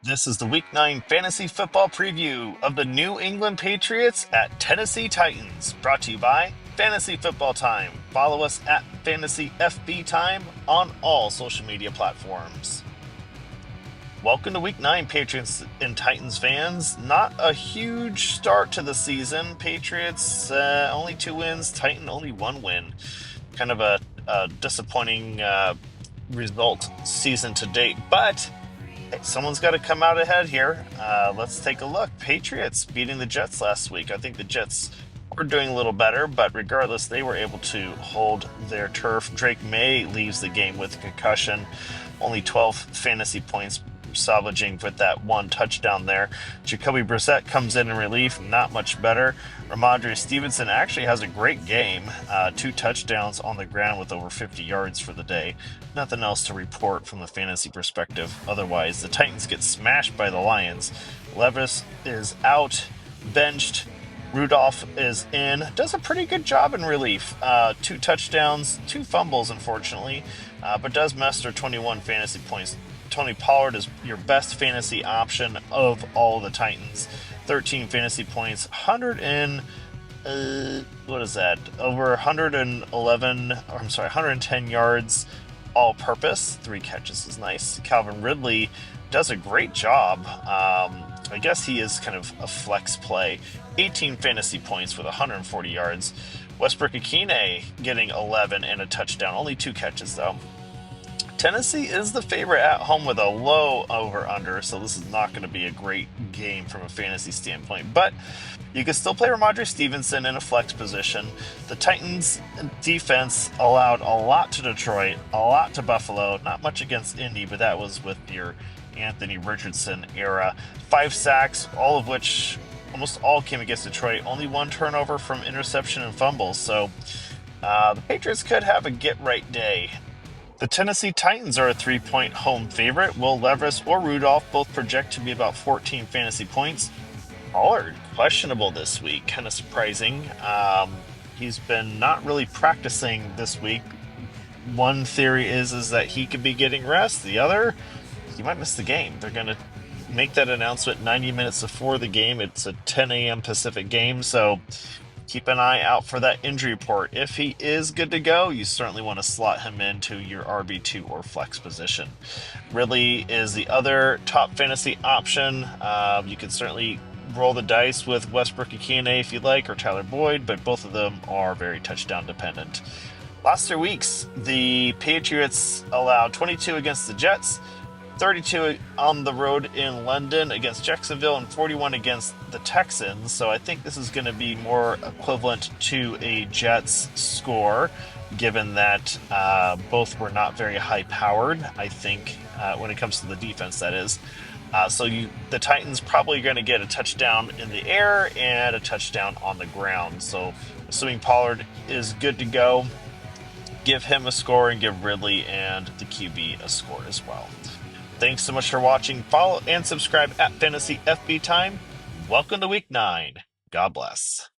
This is the Week 9 Fantasy Football Preview of the New England Patriots at Tennessee Titans, brought to you by Fantasy Football Time. Follow us at Fantasy FB Time on all social media platforms. Welcome to Week 9, Patriots and Titans fans. Not a huge start to the season. Patriots only 2 wins, Titan only 1 win. Kind of a disappointing result season to date, but hey, someone's got to come out ahead here. Let's take a look. Patriots beating the Jets last week. I think the Jets were doing a little better, but regardless, they were able to hold their turf. Drake Maye leaves the game with a concussion. Only 12 fantasy points, salvaging with that 1 touchdown there. Jacoby Brissett comes in relief, not much better. Rhamondre Stevenson actually has a great game. 2 touchdowns on the ground with over 50 yards for the day. Nothing else to report from the fantasy perspective. Otherwise, the Titans get smashed by the Lions. Levis is out, benched. Rudolph is in. Does a pretty good job in relief. 2 touchdowns, 2 fumbles, unfortunately, but does muster 21 fantasy points. Tony Pollard is your best fantasy option of all the Titans. 13 fantasy points, 100 and what is that? Over 110 yards all-purpose. 3 catches is nice. Calvin Ridley does a great job. I guess he is kind of a flex play. 18 fantasy points with 140 yards. Westbrook-Ikhine getting 11 and a touchdown. Only 2 catches though. Tennessee is the favorite at home with a low over-under, so this is not going to be a great game from a fantasy standpoint. But you can still play Rhamondre Stevenson in a flex position. The Titans' defense allowed a lot to Detroit, a lot to Buffalo, not much against Indy, but that was with your Anthony Richardson era. 5 sacks, all of which almost all came against Detroit. Only 1 turnover from interception and fumbles, so the Patriots could have a get-right day. The Tennessee Titans are a 3-point home favorite. Will Levis or Rudolph both project to be about 14 fantasy points? Pollard, questionable this week. Kind of surprising. He's been not really practicing this week. One theory is that he could be getting rest. The other, he might miss the game. They're going to make that announcement 90 minutes before the game. It's a 10 a.m. Pacific game, so keep an eye out for that injury report. If he is good to go, you certainly want to slot him into your RB2 or flex position. Ridley is the other top fantasy option. You can certainly roll the dice with Westbrook-Ikhine if you like, or Tyler Boyd, but both of them are very touchdown dependent. Last 3 weeks, the Patriots allowed 22 against the Jets, 32 on the road in London against Jacksonville, and 41 against the Texans. So I think this is going to be more equivalent to a Jets score, given that both were not very high-powered, I think, when it comes to the defense, that is. The Titans probably going to get a touchdown in the air and a touchdown on the ground. So assuming Pollard is good to go, give him a score and give Ridley and the QB a score as well. Thanks so much for watching. Follow and subscribe at Fantasy FB Time. Welcome to Week 9. God bless.